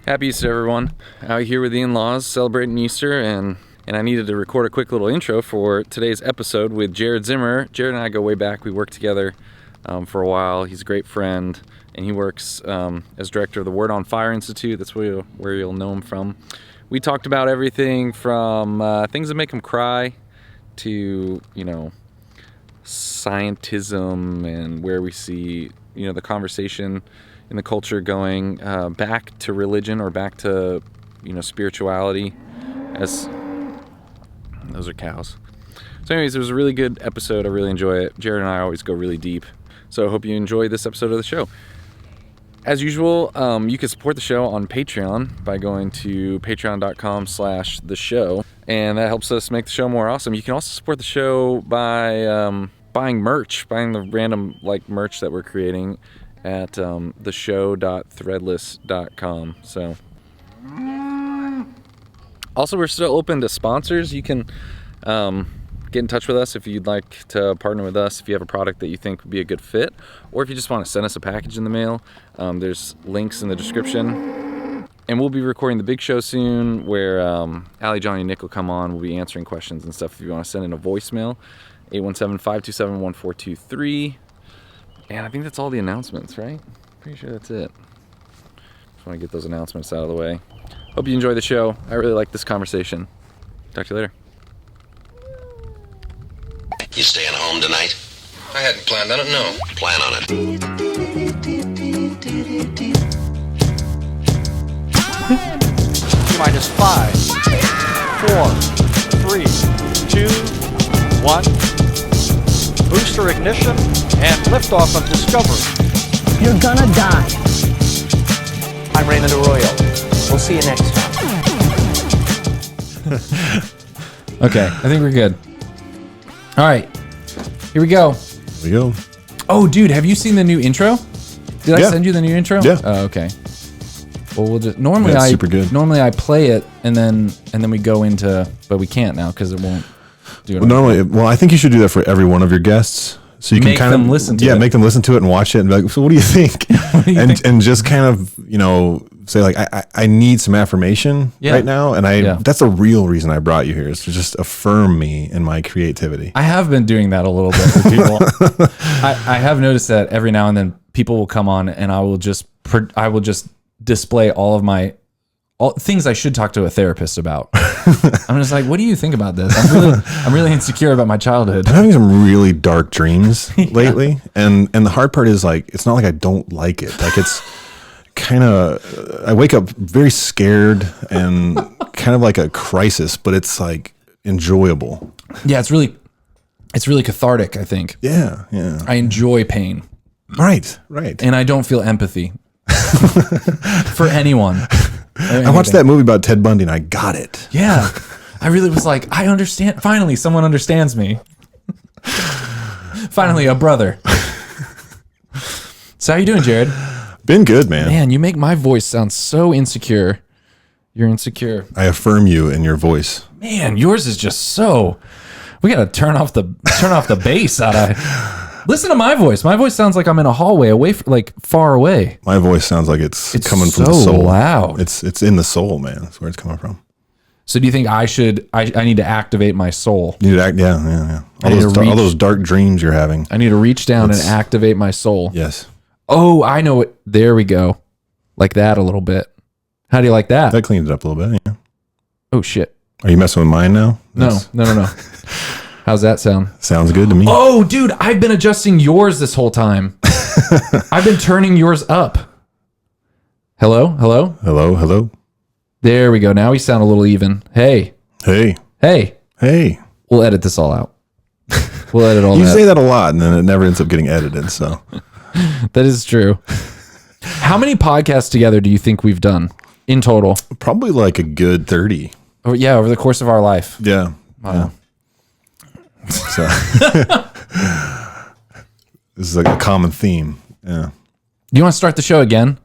Happy Easter, everyone. Out here with the in-laws celebrating Easter, and I needed to record a quick little intro for today's episode with Jared Zimmerer. Jared and I go way back. We worked together for a while. He's a great friend, and he works as director of the Word on Fire Institute. That's where you'll know him from. We talked about everything from things that make him cry to, scientism and where we see, the conversation in the culture going back to religion or back to, spirituality. As those are cows. So anyways, it was a really good episode. I really enjoy it. Jared and I always go really deep. So I hope you enjoy this episode of the show. As usual, you can support the show on Patreon by going to patreon.com/the show. And that helps us make the show more awesome. You can also support the show by buying merch, buying the random merch that we're creating at theshow.threadless.com. So, also, we're still open to sponsors. You can get in touch with us if you'd like to partner with us, if you have a product that you think would be a good fit, or if you just want to send us a package in the mail. There's links in the description. And we'll be recording the big show soon where Allie, Johnny, and Nick will come on. We'll be answering questions and stuff if you want to send in a voicemail. 817-527-1423. And I think that's all the announcements, right? Pretty sure that's it. Just want to get those announcements out of the way. Hope you enjoy the show. I really like this conversation. Talk to you later. You staying home tonight? I hadn't planned on it, no. Plan on it. Minus 5, 4, 3, 2, 1. Booster ignition and liftoff of Discovery. You're gonna die. I'm Raymond Arroyo. We'll see you next time. Okay, I think we're good. All right, here we go. Here we go. Oh, dude, have you seen the new intro? Did I send you the new intro? Yeah. Oh, okay. Well, we'll just normally super good. Normally I play it and then we go into, but we can't now because it won't do it. Well, I think you should do that for every one of your guests, so you Make can kind them of listen to it. make them listen to it and watch it and be like, so what do you think? And just kind of say like, I need some affirmation right now, and that's the real reason I brought you here, is to just affirm me in my creativity. I have been doing that a little bit with people. I have noticed that every now and then people will come on and I will just display all of my things I should talk to a therapist about. I'm just like, what do you think about this? I'm really insecure about my childhood. I'm having some really dark dreams lately, and the hard part is it's not like I don't like it. It's kind of, I wake up very scared and kind of like a crisis, but it's enjoyable. Yeah, it's really cathartic, I think. Yeah. I enjoy pain. Right. And I don't feel empathy for anyone. I watched that movie about Ted Bundy and I got it. Yeah. I really was like, I understand. Finally, someone understands me. Finally, a brother. So how you doing, Jared? Been good, man. Man, you make my voice sound so insecure. You're insecure. I affirm you in your voice. Man, yours is just so. We gotta turn off the bass out of. Listen to my voice. My voice sounds like I'm in a hallway away, far away. My voice sounds like it's coming from so the soul. Loud. It's in the soul, man. That's where it's coming from. So do you think I need to activate my soul? You need to yeah. All those dark dreams you're having. I need to reach down and activate my soul. Yes. Oh, I know it. There we go. Like that a little bit. How do you like that? That cleans it up a little bit, yeah. Oh, shit. Are you messing with mine now? No. How's that sound? Sounds good to me. Oh, dude, I've been adjusting yours this whole time. I've been turning yours up. Hello? There we go. Now we sound a little even. Hey. Hey. We'll edit this all out. We'll edit all you that. say that a lot, and then it never ends up getting edited, so. That is true. How many podcasts together do you think we've done in total? Probably like a good 30. Oh, yeah, over the course of our life. Yeah. Wow. Yeah. So this is like a common theme. Yeah. You want to start the show again?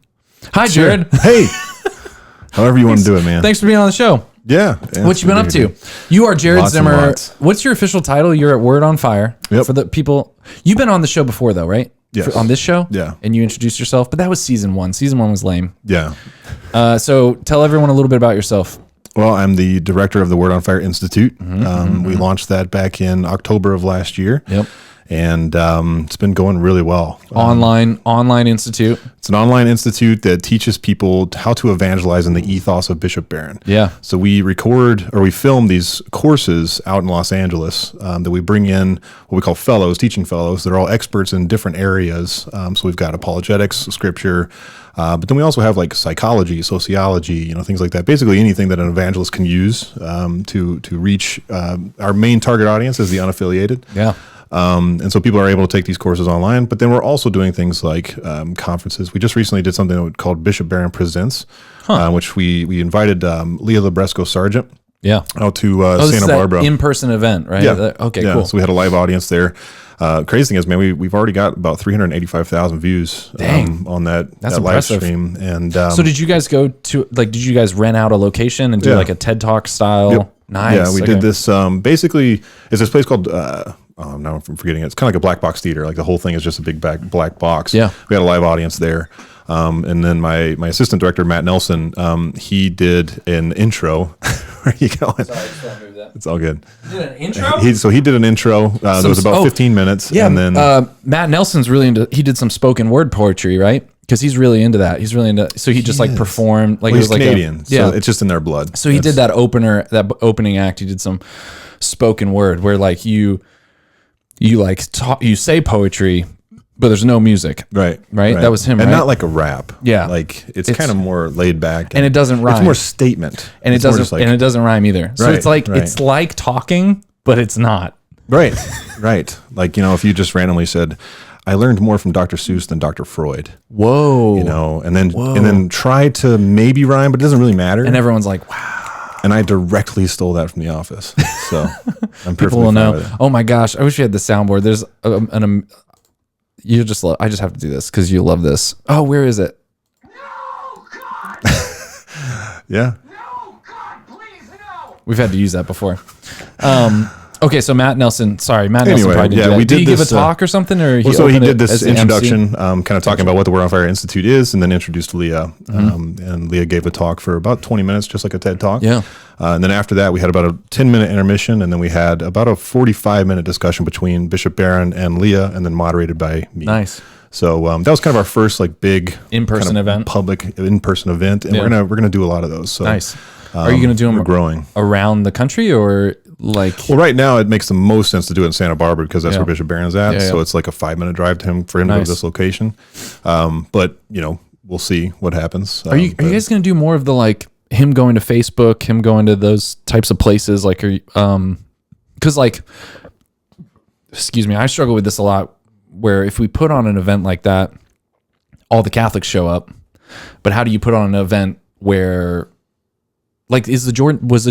Hi, Jared. Sure. Hey. However you want to do it, man. Thanks for being on the show. Yeah. What you been up to? You are Jared Zimmerer. What's your official title? You're at Word on Fire. Yep. For the people, you've been on the show before, though, right? Yes. On this show? Yeah. And you introduced yourself, but that was season 1. Season 1 was lame. Yeah. So tell everyone a little bit about yourself. Well, I'm the director of the Word on Fire Institute. We launched that back in October of last year. Yep. And it's been going really well. Online institute. It's an online institute that teaches people how to evangelize in the ethos of Bishop Barron. Yeah. So we film these courses out in Los Angeles that we bring in what we call fellows, teaching fellows. They're all experts in different areas. So we've got apologetics, scripture, but then we also have like psychology, sociology, things like that. Basically anything that an evangelist can use to reach our main target audience is the unaffiliated. Yeah. And so people are able to take these courses online, but then we're also doing things like conferences. We just recently did something called Bishop Barron Presents, which we invited Leah Labresco Sargent out to Santa Barbara. In-person event, right? Yeah. Okay, yeah. cool. So we had a live audience there. Crazy thing is, man, we've already got about 385,000 views on that live impressive. stream. And so did you guys did you guys rent out a location and do like a TED Talk style? Yep. Nice. Yeah, we did this. Basically, it's this place called... now I'm forgetting it. It's kind of like a black box theater. Like the whole thing is just a big black box. Yeah. We had a live audience there. And then my assistant director, Matt Nelson, he did an intro. Where are you going? Sorry, I just want to move that. It's all good. You did an intro? So he did an intro. That was about 15 minutes. Yeah. And then Matt Nelson's really he did some spoken word poetry, right? Because he's really into that. So he just like performed. Like, well, it he's was like Canadian. So it's just in their blood. So he did that opening act. He did some spoken word where like you say poetry, but there's no music. Right. That was him, and right? not like a rap. Yeah. Like it's kind of more laid back, and it doesn't rhyme. It's more statement, and it doesn't rhyme either. So Right, it's like right. it's like talking, but it's not. Right. Like if you just randomly said, "I learned more from Dr. Seuss than Dr. Freud." Whoa. And then try to maybe rhyme, but it doesn't really matter. And everyone's like, "Wow." And I directly stole that from The Office, so I'm perfectly People will fine know. with it. Oh my gosh, I wish we had the soundboard. There's I just have to do this because you love this. Oh, where is it? Yeah. We've had to use that before. Okay, so Matt Nelson. Sorry, Matt Nelson Anyway, probably didn't yeah, do that. we Did he did give a this, talk or something? Or So he opened did it this as the MC? introduction, kind of talking about what the Word on Fire Institute is, and then introduced Leah. And Leah gave a talk for about 20 minutes, just like a TED Talk. Yeah. And then after that, we had about a 10-minute intermission, and then we had about a 45-minute discussion between Bishop Barron and Leah, and then moderated by me. Nice. So that was kind of our first like big In-person kind of event? public in-person event, and Yeah. we're gonna do a lot of those. So Nice. Are you going to do them we're growing around the country or like? Well, right now it makes the most sense to do it in Santa Barbara because that's Yeah. where Bishop Barron's at. Yeah, So yeah. it's like a 5-minute drive to him for him to go Nice. to this location. But we'll see what happens. Are you guys going to do more of the like him going to Facebook, him going to those types of places? Like, because like, excuse me, I struggle with this a lot. Where if we put on an event like that, all the Catholics show up, but how do you put on an event where? Like, was the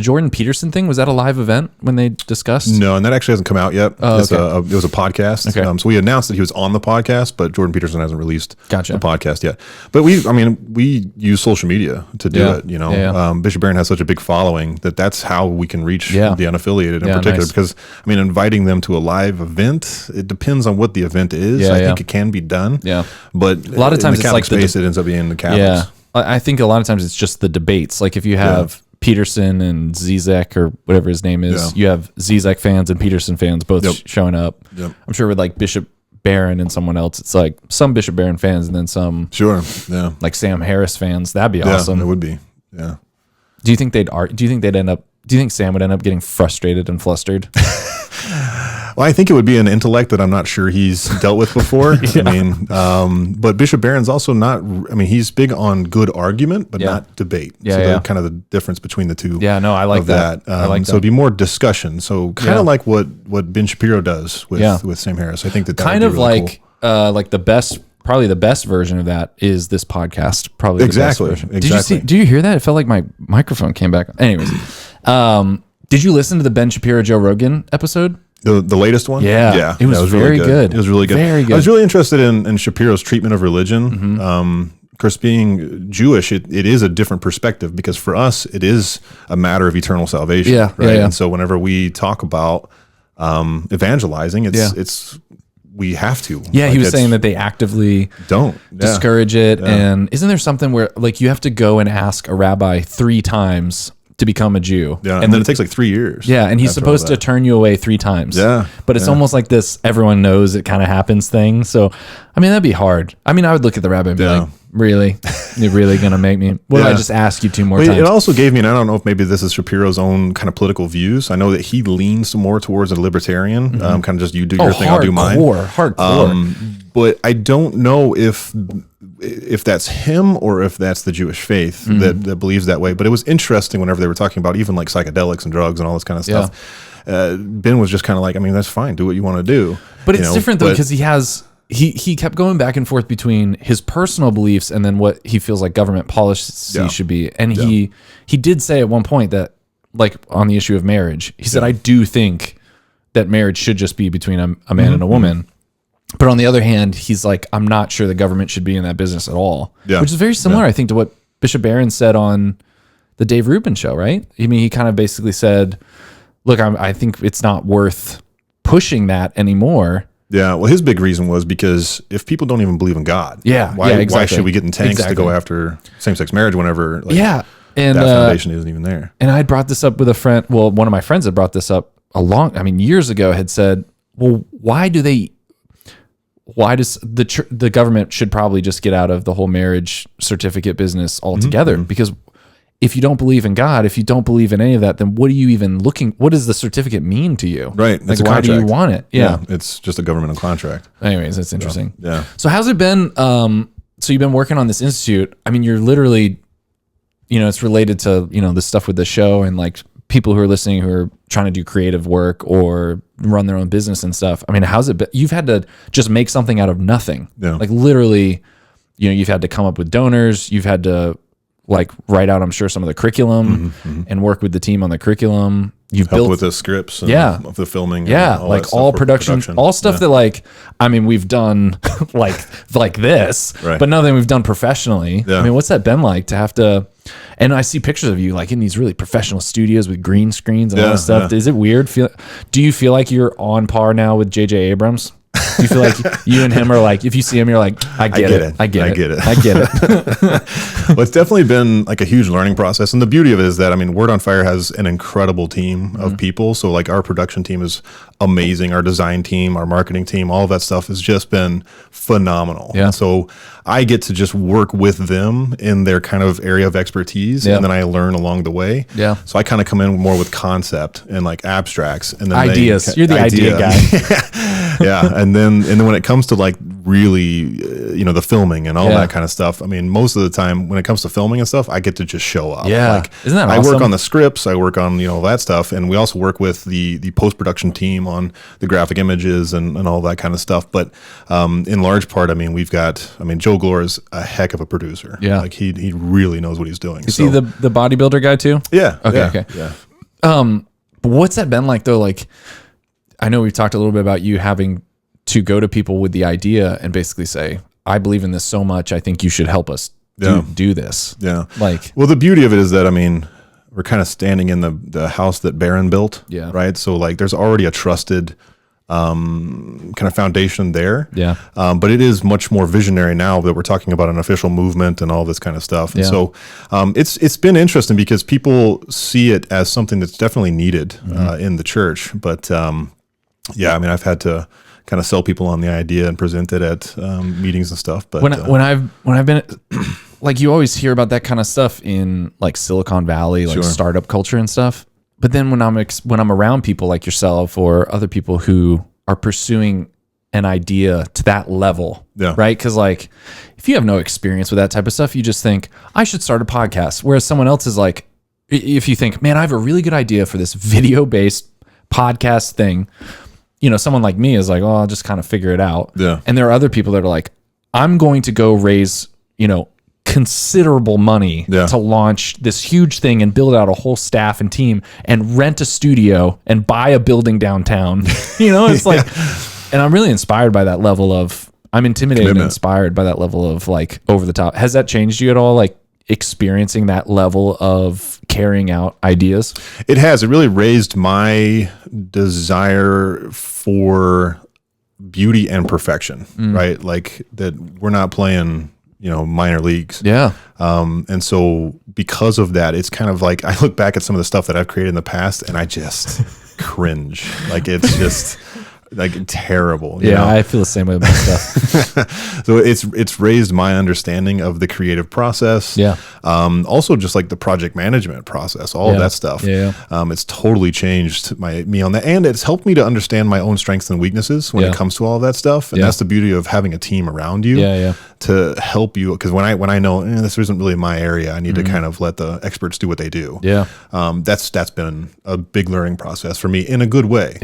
Jordan Peterson thing? Was that a live event when they discussed? No, and that actually hasn't come out yet. Oh, It was a podcast. Okay. So we announced that he was on the podcast, but Jordan Peterson hasn't released Gotcha. the podcast yet. But we use social media to do Yeah. it. Yeah. Bishop Barron has such a big following that's how we can reach Yeah. the unaffiliated in Yeah, particular. nice. Because inviting them to a live event, it depends on what the event is. Yeah, I yeah. think it can be done. Yeah. But A lot of times in it's the like Catholic space, it ends up being the Catholics. Yeah, I think a lot of times it's just the debates. Like if you have Peterson and Zizek or whatever his name is, Yeah. you have Zizek fans and Peterson fans both Yep. showing up. Yep. I'm sure with like Bishop Barron and someone else, it's like some Bishop Barron fans and then some Sure. Yeah. like Sam Harris fans. That'd be Yeah, awesome. it would be. Yeah. Do you think do you think Sam would end up getting frustrated and flustered? Well, I think it would be an intellect that I'm not sure he's dealt with before. But Bishop Barron's also not. He's big on good argument, but Yeah. not debate. Yeah, so yeah. kind of the difference between the two. Yeah, no, I like of that. I like so that. it'd be more discussion. So kind Yeah. of like what Ben Shapiro does with Yeah. Sam Harris. I think that Kind would of be really like the best. Probably the best version of that is this podcast. Probably Exactly, the best version. exactly. Do you hear that? It felt like my microphone came back. Anyways, did you listen to the Ben Shapiro Joe Rogan episode? The latest one? Yeah. Yeah. It was that very really good. It was really good. Very good. I was really interested in Shapiro's treatment of religion. Of course, being Jewish, it is a different perspective because for us, it is a matter of eternal salvation. Yeah, Right. yeah. And so whenever we talk about evangelizing, it's we have to. Yeah, Like, he was it's- saying that they actively don't discourage it. And isn't there something where like you have to go and ask a rabbi 3 times to become a Jew? Yeah, and then it takes like 3 years. Yeah, and he's after supposed all to that. turn you away 3 times. Yeah, But it's yeah. almost like this everyone knows it kind of happens thing. So, I mean, that'd be hard. I mean, I would look at the rabbi and be Yeah. like, really? You're really going to make me? What if I Yeah. just ask you 2 more Well, times? it also gave me, and I don't know if maybe this is Shapiro's own kind of political views. I know that he leans more towards a libertarian, kind of just you do your thing, I'll do mine. Hardcore. But I don't know if that's him or if that's the Jewish faith that believes that way. But it was interesting whenever they were talking about even like psychedelics and drugs and all this kind of stuff. Ben was just kind of like, I mean, that's fine. Do what you want to do. But You it's know, different though but- because he kept going back and forth between his personal beliefs and then what he feels like government policy Yeah. should be. And he did say at one point that, like on the issue of marriage, he said, I do think that marriage should just be between a man and a woman. But on the other hand, he's like, I'm not sure the government should be in that business at all. Yeah. Which is very similar, I think, to what Bishop Barron said on the Dave Rubin show, right? I mean, he kind of basically said, look, I think it's not worth pushing that anymore. Yeah, well, his big reason was because if people don't even believe in God, Yeah, why, yeah, why exactly. should we get in tanks to Exactly. go after same-sex marriage whenever like, Yeah. And that foundation isn't even there? and I brought this up with a friend. Well, one of my friends had brought this up years ago, had said, well, why does the government should probably just get out of the whole marriage certificate business altogether? Because if you don't believe in God, if you don't believe in any of that, then what are you even what does the certificate mean to you? Right. Like, It's a why do you contract. want it? Yeah. It's just a governmental contract. Anyways, that's interesting. Yeah. So how's it been? So you've been working on this institute. I mean, you're literally, it's related to, the stuff with the show and like people who are listening who are trying to do creative work or run their own business and stuff. I mean, how's it been? You've had to just make something out of nothing. Yeah. Like literally, you've had to come up with donors. You've had to like write out, I'm sure, some of the curriculum and work with the team on the curriculum. You've Help built with the scripts and Yeah. the filming. yeah, and all like that stuff all for production, all stuff Yeah. that like, I mean, we've done like this, Right. but nothing we've done professionally. Yeah. I mean, what's that been like to have to, and I see pictures of you like in these really professional studios with green screens and all Yeah, this stuff. yeah. Is it weird? Do you feel like you're on par now with J.J. Abrams? Do you feel like you and him are like, if you see him, you're like, I get it. I get it. it. Well, it's definitely been like a huge learning process. And the beauty of it is that, I mean, Word on Fire has an incredible team of people. So like our production team is amazing. Our design team, our marketing team, all of that stuff has just been phenomenal. Yeah. And so I get to just work with them in their kind of area of expertise. Yeah. And then I learn along the way. Yeah. So I kind of come in more with concept and like abstracts and then Ideas. You're the idea guy. Yeah. And then when it comes to like really, the filming and all Yeah. that kind of stuff, I mean, most of the time when it comes to filming and stuff, I get to just show up. Yeah. Like, Isn't that I work awesome? on the scripts, I work on, that stuff. And we also work with the post-production team on the graphic images and all that kind of stuff. But in large part, I mean, Joe Glore is a heck of a producer. Yeah. Like he really knows what he's doing. Is he the bodybuilder guy too? Yeah. Okay, yeah, okay. Yeah. But what's that been like though? Like, I know we've talked a little bit about you having to go to people with the idea and basically say, I believe in this so much, I think you should help us do this. Yeah. Like, Well, the beauty of it is that, I mean, we're kind of standing in the house that Barron built. Yeah. Right. So like there's already a trusted kind of foundation there. Yeah. But it is much more visionary now that we're talking about an official movement and all this kind of stuff. And Yeah. so it's been interesting because people see it as something that's definitely needed in the church. But yeah, I mean, I've had to kind of sell people on the idea and present it at meetings and stuff. But when I've been like, you always hear about that kind of stuff in like Silicon Valley, like Sure. startup culture and stuff. But then when I'm around people like yourself or other people who are pursuing an idea to that level, Yeah. right? Because like, if you have no experience with that type of stuff, you just think I should start a podcast. Whereas someone else is like, if you think, man, I have a really good idea for this video-based podcast thing. Someone like me is like, oh, I'll just kind of figure it out. Yeah. And there are other people that are like, I'm going to go raise, considerable money Yeah. to launch this huge thing and build out a whole staff and team and rent a studio and buy a building downtown. It's like, and I'm really inspired by that level of, I'm intimidated and Commitment. inspired by that level of like over the top. Has that changed you at all? Like experiencing that level of carrying out ideas? It has. It really raised my desire for beauty and perfection, right? Like that we're not playing, minor leagues. Yeah. And so because of that, it's kind of like I look back at some of the stuff that I've created in the past and I just cringe. Like it's just like terrible. You know? I feel the same way about stuff. So it's raised my understanding of the creative process. Yeah. Also just like the project management process, all of that stuff. Yeah. It's totally changed me on that. And it's helped me to understand my own strengths and weaknesses when it comes to all of that stuff. And that's the beauty of having a team around you to help you. Because when I know this isn't really my area, I need to kind of let the experts do what they do. Yeah. That's been a big learning process for me in a good way,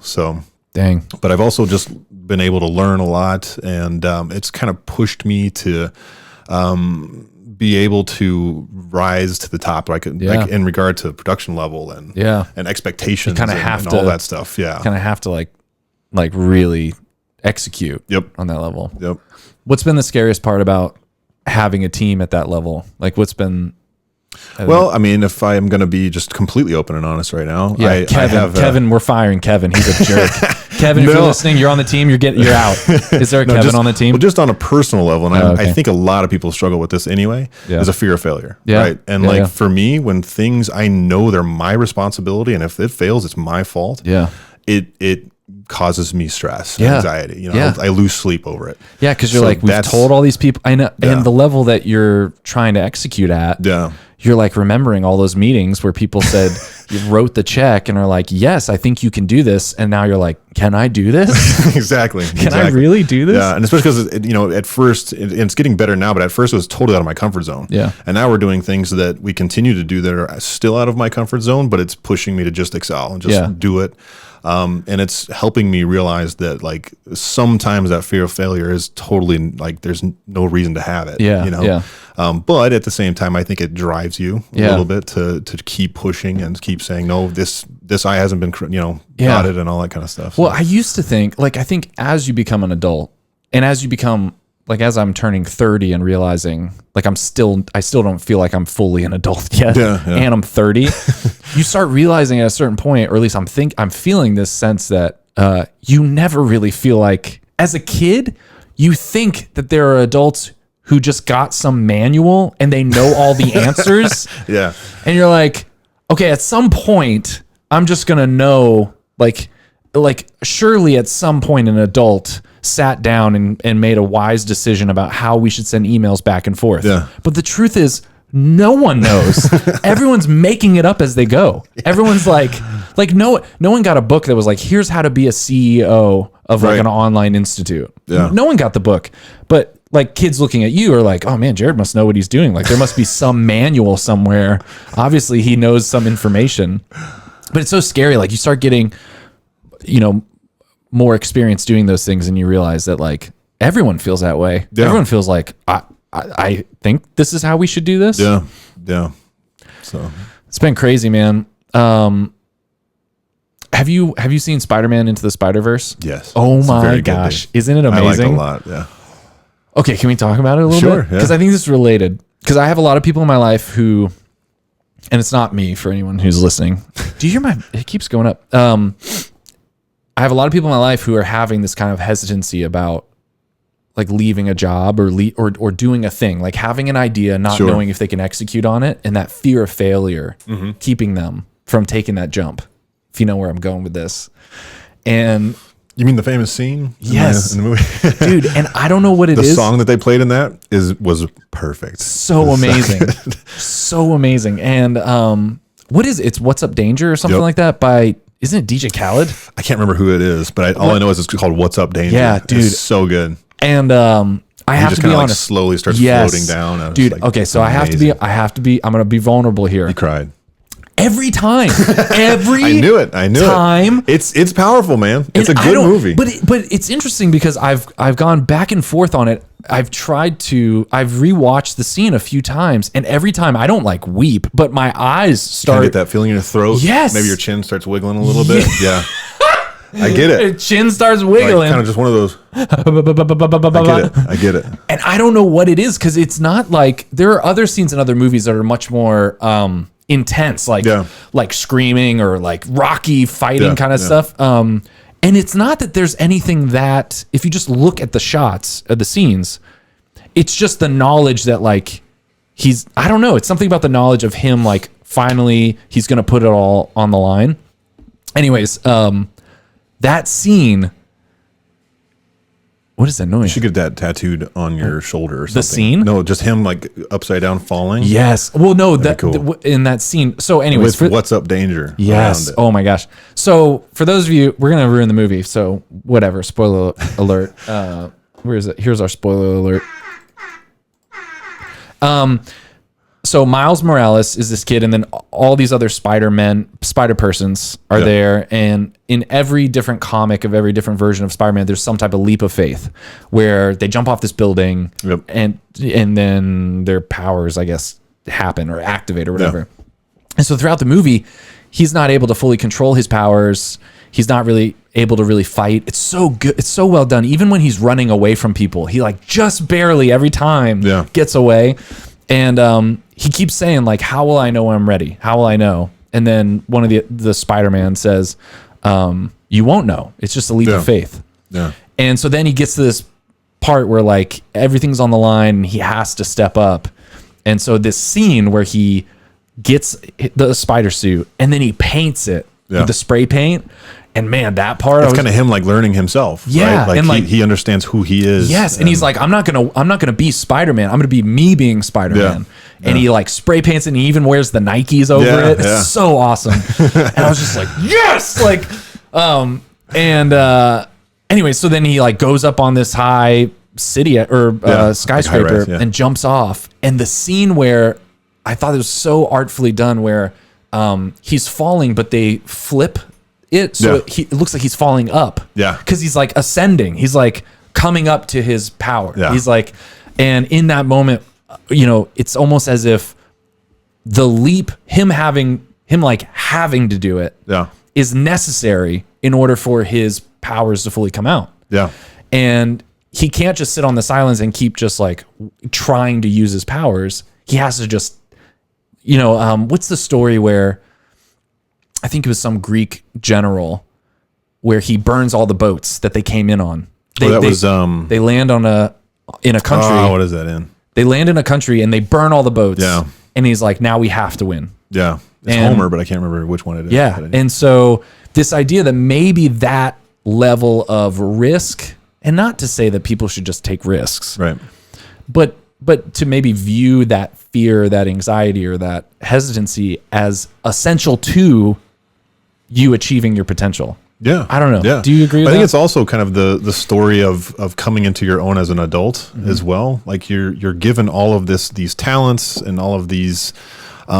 so. Dang. But I've also just been able to learn a lot, and it's kind of pushed me to be able to rise to the top, like in regard to production level and expectations and all that stuff. Yeah, kind of have to like really execute. On that level. Yep. What's been the scariest part about having a team at that level? Like, what's been? Well, I mean, if I am going to be just completely open and honest right now, Kevin, we're firing Kevin. He's a jerk. Kevin, if you're listening, you're on the team. You're out. Is there a Kevin on the team? Well, just on a personal level, and I think a lot of people struggle with this anyway. Is a fear of failure, right? And for me, when things I know they're my responsibility, and if it fails, it's my fault. Yeah, it causes me stress, and anxiety. I lose sleep over it. Yeah, because you're we've told all these people. I know, and the level that you're trying to execute at. Yeah. You're like remembering all those meetings where people said you wrote the check and are like, yes, I think you can do this. And now you're like, can I do this? Exactly. Can I really do this? Yeah. And especially because, at first, it's getting better now, but at first it was totally out of my comfort zone. Yeah. And now we're doing things that we continue to do that are still out of my comfort zone, but it's pushing me to just excel and just do it. And it's helping me realize that sometimes that fear of failure is totally there's no reason to have it. But at the same time, I think it drives you a little bit to keep pushing and keep saying, no, this eye hasn't been, got it and all that kind of stuff. Well, I used to think, I think as you become an adult and as you become, as I'm turning 30 and realizing, I still don't feel like I'm fully an adult yet, and I'm 30, you start realizing at a certain point, or at least I'm feeling this sense that you never really feel like, as a kid, you think that there are adults who just got some manual and they know all the answers. Yeah. And you're like, okay, at some point, I'm just going to know, surely at some point an adult sat down and made a wise decision about how we should send emails back and forth. Yeah. But the truth is, no one knows. Everyone's making it up as they go. Everyone's no one got a book that was here's how to be a CEO of an online institute. Yeah. No one got the book. But kids looking at you are like, oh man, Jared must know what he's doing. There must be some manual somewhere. Obviously he knows some information. But it's so scary. You start getting, more experience doing those things, and you realize that everyone feels that way. Yeah. Everyone feels like I think this is how we should do this. Yeah. Yeah. So it's been crazy, man. Have you seen Spider-Man Into the Spider-Verse? Yes. Oh my gosh. Isn't it amazing? I like it a lot. Yeah. Okay. Can we talk about it a little bit? Because I think this is related. Because I have a lot of people in my life who, and it's not me for anyone who's listening. Do you hear it keeps going up. I have a lot of people in my life who are having this kind of hesitancy about leaving a job or doing a thing, having an idea, not knowing if they can execute on it. And that fear of failure, keeping them from taking that jump, if you know where I'm going with this. And you mean the famous scene? Yes. In the movie? Dude, and I don't know what it is. The song that they played in that was perfect. So amazing. So amazing. And what is it? It's What's Up Danger or something like that by, isn't it DJ Khaled? I can't remember who it is, but all I know is it's called What's Up Danger. Yeah, dude. It's so good. And I have to be honest. Slowly starts floating down. Dude, okay, so I'm going to be vulnerable here. You cried. Every time. I knew it. It's powerful, man. It's a good movie. But it's interesting because I've gone back and forth on it. I've rewatched the scene a few times, and every time I don't weep, but my eyes start. Kind of get that feeling in your throat. Yes. Maybe your chin starts wiggling a little bit. Yeah. I get it. Your chin starts wiggling. Kind of just one of those. I get it. And I don't know what it is, because it's not there are other scenes in other movies that are much more intense, like screaming or Rocky fighting kind of stuff. And it's not that there's anything that, if you just look at the shots of the scenes, it's just the knowledge that like I don't know, it's something about the knowledge of him, like finally he's going to put it all on the line. Anyways, that scene, what is that noise? You should get that tattooed on your shoulder or something. The scene? No, just him like upside down falling. Yes. Well, no, Cool. in that scene. So anyways. With What's Up Danger. Yes. Around it. Oh my gosh. So for those of you, we're going to ruin the movie. So whatever. Spoiler alert. Where is it? Here's our spoiler alert. So Miles Morales is this kid, and then all these other spider persons are there. And in every different comic of every different version of Spider-Man, there's some type of leap of faith where they jump off this building and then their powers, I guess, happen or activate or whatever. Yeah. And so throughout the movie, he's not able to fully control his powers. He's not really able to really fight. It's so good. It's so well done. Even when he's running away from people, he like just barely every time gets away. And he keeps saying like, how will I know when I'm ready? How will I know? And then one of the Spider-Man says, you won't know. It's just a leap of faith. Yeah. And so then he gets to this part where like everything's on the line and he has to step up. And so this scene where he gets the spider suit and then he paints it with the spray paint. And man, that part, it's kind of him like learning himself. Yeah. Right? Like, and like he understands who he is. Yes. And he's like, I'm not gonna be Spider-Man. I'm gonna be me being Spider-Man. Yeah. And he like spray paints it and he even wears the Nikes over it. It's so awesome. And I was just like, yes! Like, anyway, so then he like goes up on this high city or skyscraper like and jumps off. And the scene where I thought it was so artfully done where he's falling, but they flip it so it looks like he's falling up. Yeah. Because he's like ascending. He's like coming up to his power. Yeah. He's like, and in that moment, you know, it's almost as if the leap, him having to do it is necessary in order for his powers to fully come out. Yeah. And he can't just sit on the silence and keep just like trying to use his powers. He has to just, you know, what's the story where I think it was some Greek general where he burns all the boats that they came in on. They land in a country. Oh, what is that in? They land in a country and they burn all the boats. Yeah. And he's like, now we have to win. Yeah. It's Homer, but I can't remember which one it is. Yeah. And so this idea that maybe that level of risk, and not to say that people should just take risks. Right. But to maybe view that fear, that anxiety, or that hesitancy as essential to you achieving your potential. Yeah. I don't know. Yeah. Do you agree with that? I think it's also kind of the story of coming into your own as an adult as well. Like you're given all of these talents and all of these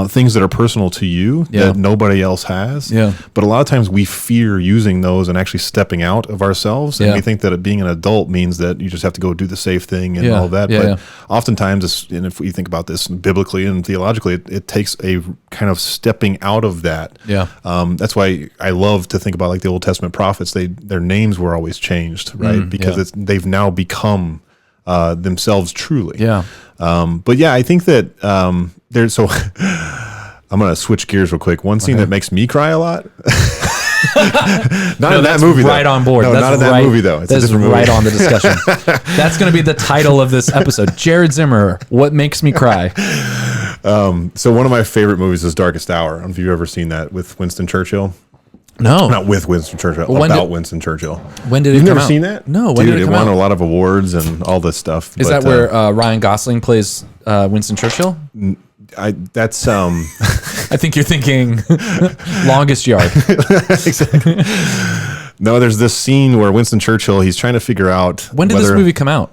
things that are personal to you that nobody else has. Yeah. But a lot of times we fear using those and actually stepping out of ourselves. And we think that being an adult means that you just have to go do the safe thing and all that. But oftentimes, and if we think about this biblically and theologically, it takes a kind of stepping out of that. Yeah. That's why I love to think about like the Old Testament prophets. Their names were always changed, right? Because they've now become themselves truly. Yeah. But yeah, I think that there's so I'm gonna switch gears real quick. One scene that makes me cry a lot. Not in that movie. Right though. on board. No, That's not in that movie though. It's that's a different movie. right on the discussion. That's going to be the title of this episode. Jared Zimmerer, What Makes Me Cry. So one of my favorite movies is Darkest Hour. I don't know if you've ever seen that with Winston Churchill. No, Not with Winston Churchill. Winston Churchill. When did it You've come never out? seen that? No. When Dude, did it come won out? a lot of awards and all this stuff. Is that where Ryan Gosling plays Winston Churchill? That's I think you're thinking Longest Yard. exactly. No, there's this scene where Winston Churchill, he's trying to figure out When did this movie come out?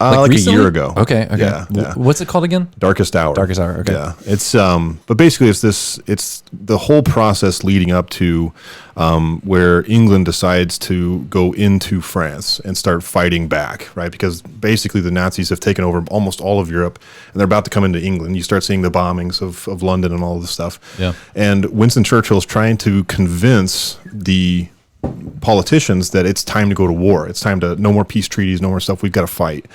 like recently? a year ago. Okay. Yeah. What's it called again? Darkest Hour. Darkest Hour. Okay. Yeah. It's but basically it's the whole process leading up to where England decides to go into France and start fighting back, right? Because basically the Nazis have taken over almost all of Europe and they're about to come into England. You start seeing the bombings of London and all this stuff. Yeah. And Winston Churchill's trying to convince the politicians that it's time to go to war. It's time to no more peace treaties, no more stuff. We've got to fight.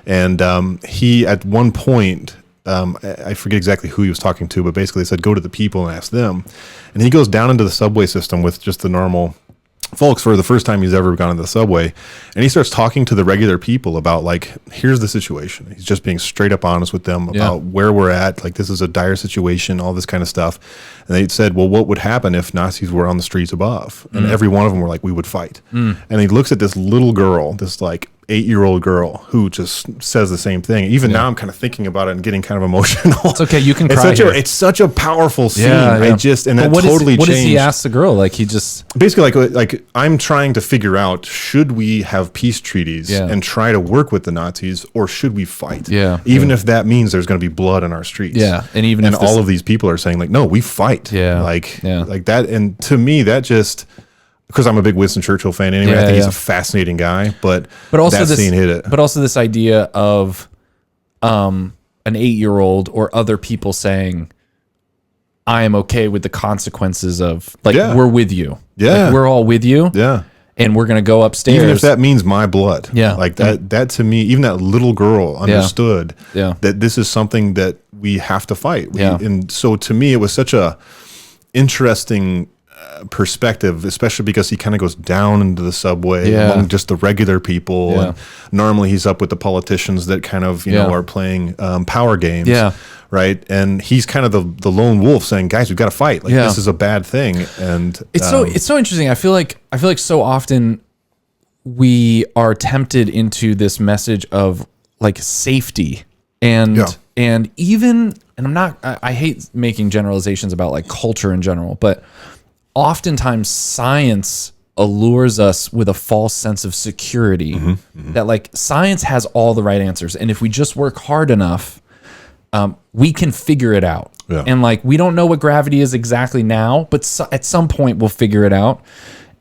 And he at one point, I forget exactly who he was talking to, but basically they said, go to the people and ask them. And he goes down into the subway system with just the normal folks for the first time he's ever gone on the subway, and he starts talking to the regular people about like, here's the situation. He's just being straight up honest with them about where we're at. Like, this is a dire situation, all this kind of stuff. And they said, well, what would happen if Nazis were on the streets above? And every one of them were like, we would fight. And he looks at this little girl, this like 8-year-old girl who just says the same thing. Even now I'm kind of thinking about it and getting kind of emotional. It's okay. You can cry. It's such a powerful scene. Yeah. I just, and that what totally changed. What does he ask the girl? Like, he just basically like I'm trying to figure out, should we have peace treaties and try to work with the Nazis, or should we fight? Even if that means there's going to be blood in our streets. And even if all this, of these people are saying like, no, we fight. Like that. And to me, that just, because I'm a big Winston Churchill fan anyway, I think he's a fascinating guy, but also that scene hit it. But also this idea of an 8-year-old or other people saying, I am okay with the consequences of, like, we're with you. Like, we're all with you. And we're going to go upstairs. Even if that means my blood. Like that to me, even that little girl understood that this is something that we have to fight. And so to me, it was such a interesting perspective, especially because he kind of goes down into the subway among just the regular people. And normally he's up with the politicians that kind of, you know, are playing power games. Right. And he's kind of the lone wolf saying, guys, we've got to fight. Like, this is a bad thing. And it's so interesting. I feel like so often we are tempted into this message of like safety and even, and I hate making generalizations about like culture in general, but oftentimes science allures us with a false sense of security that like science has all the right answers. And if we just work hard enough, we can figure it out. And like, we don't know what gravity is exactly now, but at some point we'll figure it out.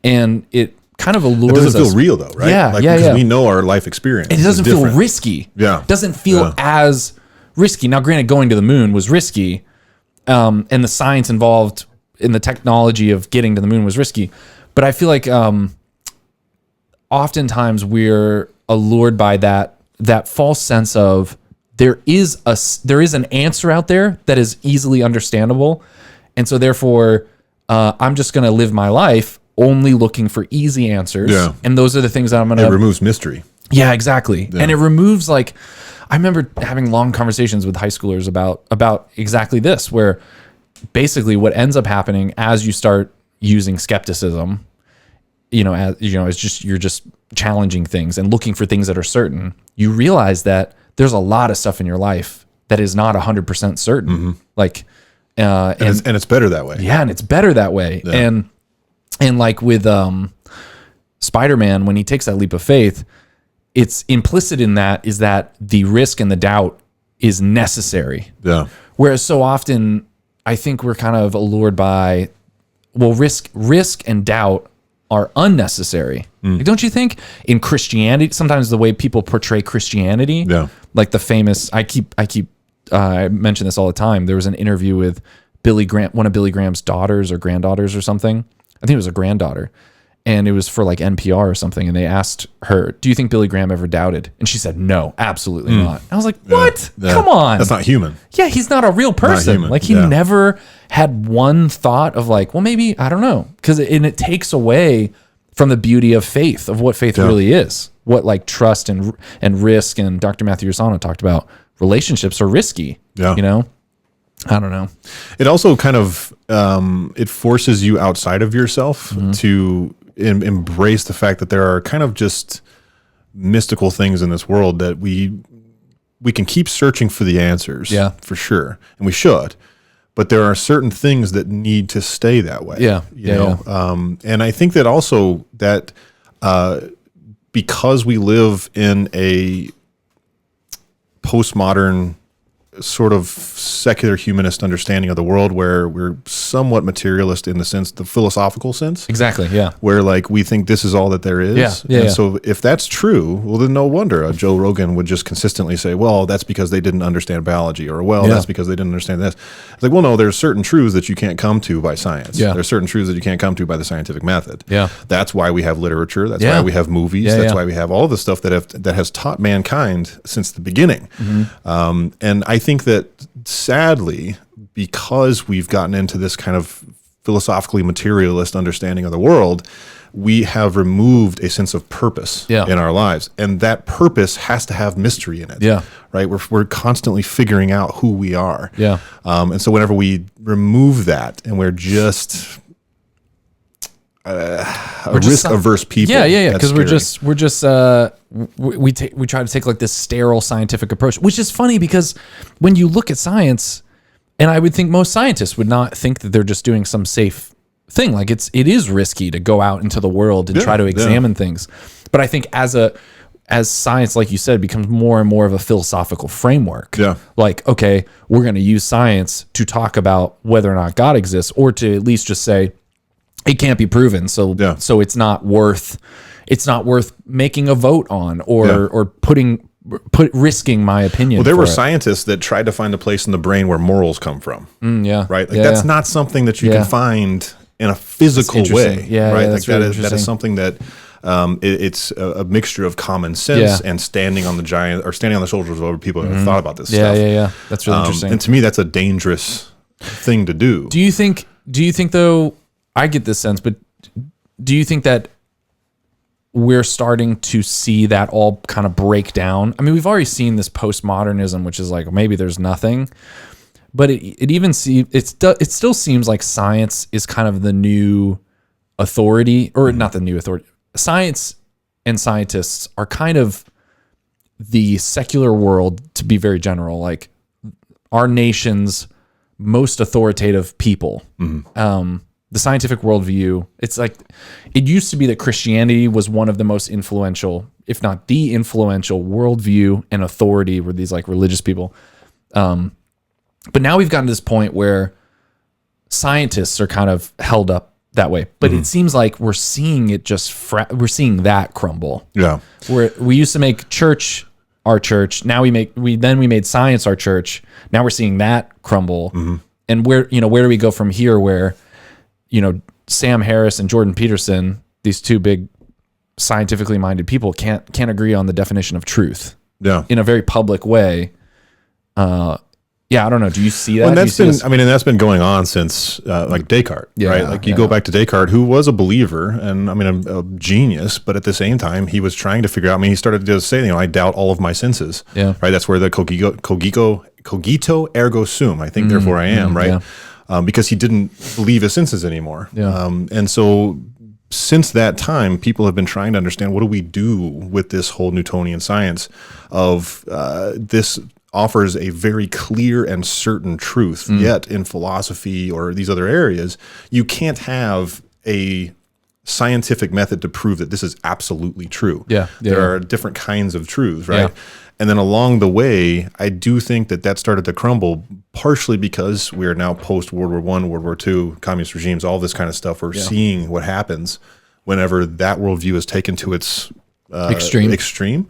And it kind of allures us. It doesn't feel real though, right? Because we know our life experience. It doesn't feel risky. It doesn't feel as risky. Now, granted, going to the moon was risky. And the science involved in the technology of getting to the moon was risky. But I feel like oftentimes we're allured by that false sense of there is an answer out there that is easily understandable. And so therefore, I'm just going to live my life only looking for easy answers. And those are the things that I'm going to... It removes mystery. Yeah, exactly. And it removes, like... I remember having long conversations with high schoolers about exactly this, where basically what ends up happening as you start using skepticism, it's just, you're just challenging things and looking for things that are certain. You realize that there's a lot of stuff in your life that is not 100% certain. Like, and it's better that way. Yeah. And it's better that way. And like with, Spider-Man, when he takes that leap of faith, it's implicit in that is that the risk and the doubt is necessary. Whereas so often I think we're kind of allured by, well, risk and doubt are unnecessary. Like, don't you think in Christianity, sometimes the way people portray Christianity, like the famous, I mention this all the time. There was an interview with Billy Graham, one of Billy Graham's daughters or granddaughters or something. I think it was a granddaughter. And it was for like NPR or something. And they asked her, do you think Billy Graham ever doubted? And she said, no, absolutely not. I was like, what? Come on. That's not human. Yeah, he's not a real person. Like, he never had one thought of like, well, maybe, I don't know. Because it takes away from the beauty of faith, of what faith really is. What like trust and risk. And Dr. Matthew Usano talked about relationships are risky. You know? I don't know. It also kind of, it forces you outside of yourself to embrace the fact that there are kind of just mystical things in this world that we can keep searching for the answers, for sure, and we should, but there are certain things that need to stay that way. You know? And I think that also that because we live in a postmodern sort of secular humanist understanding of the world, where we're somewhat materialist in the sense, the philosophical sense. Exactly. Yeah. Where like we think this is all that there is. So if that's true, well, then no wonder Joe Rogan would just consistently say, well, that's because they didn't understand biology, or that's because they didn't understand this. It's like, well, no, there's certain truths that you can't come to by science. There's certain truths that you can't come to by the scientific method. That's why we have literature. That's why we have movies. That's why we have all the stuff that has taught mankind since the beginning. And I think that sadly, because we've gotten into this kind of philosophically materialist understanding of the world, we have removed a sense of purpose in our lives, and that purpose has to have mystery in it. Yeah. Right. We're constantly figuring out who we are. Yeah. And so whenever we remove that, and we're just risk-averse people. Yeah. Because we try to take like this sterile scientific approach, which is funny because when you look at science, and I would think most scientists would not think that they're just doing some safe thing. Like it is risky to go out into the world and try to examine things. But I think as science, like you said, becomes more and more of a philosophical framework. Yeah. Like, okay, we're going to use science to talk about whether or not God exists, or to at least just say it can't be proven. So it's not worth making a vote on or risking my opinion. Well, there were scientists that tried to find a place in the brain where morals come from. Right. Like that's not something that you can find in a physical way. Right. Like that is something that it's a mixture of common sense and standing on the shoulders of other people who have thought about this stuff. Yeah. That's really interesting. And to me, that's a dangerous thing to do. Do you think though, I get this sense, but do you think that we're starting to see that all kind of break down? I mean, we've already seen this postmodernism, which is like, maybe there's nothing, but it still seems like science is kind of the new authority, or not the new authority. Science and scientists are kind of the secular world, to be very general, like our nation's most authoritative people. The scientific worldview, it's like, it used to be that Christianity was one of the most influential, if not the influential worldview and authority, were these like religious people. But now we've gotten to this point where scientists are kind of held up that way. But it seems like we're seeing it we're seeing that crumble. Yeah. Where we used to make church our church. Now we made science our church. Now we're seeing that crumble. And where do we go from here, where, Sam Harris and Jordan Peterson, these two big scientifically minded people, can't agree on the definition of truth. Yeah. In a very public way. I don't know. Do you see that? Well, and that's been going on since like Descartes, right? Like you go back to Descartes, who was a believer and a genius, but at the same time, he was trying to figure out. He started to say, I doubt all of my senses. Yeah. Right. That's where the cogito ergo sum. I think therefore I am. Right. Yeah. Because he didn't believe his senses anymore. Yeah. And so since that time, people have been trying to understand, what do we do with this whole Newtonian science of this offers a very clear and certain truth. Yet in philosophy or these other areas, you can't have a scientific method to prove that this is absolutely true. There are different kinds of truths, right? And then along the way, I do think that started to crumble, partially because we are now post World War I, World War II, communist regimes, all this kind of stuff. We're seeing what happens whenever that worldview is taken to its extreme.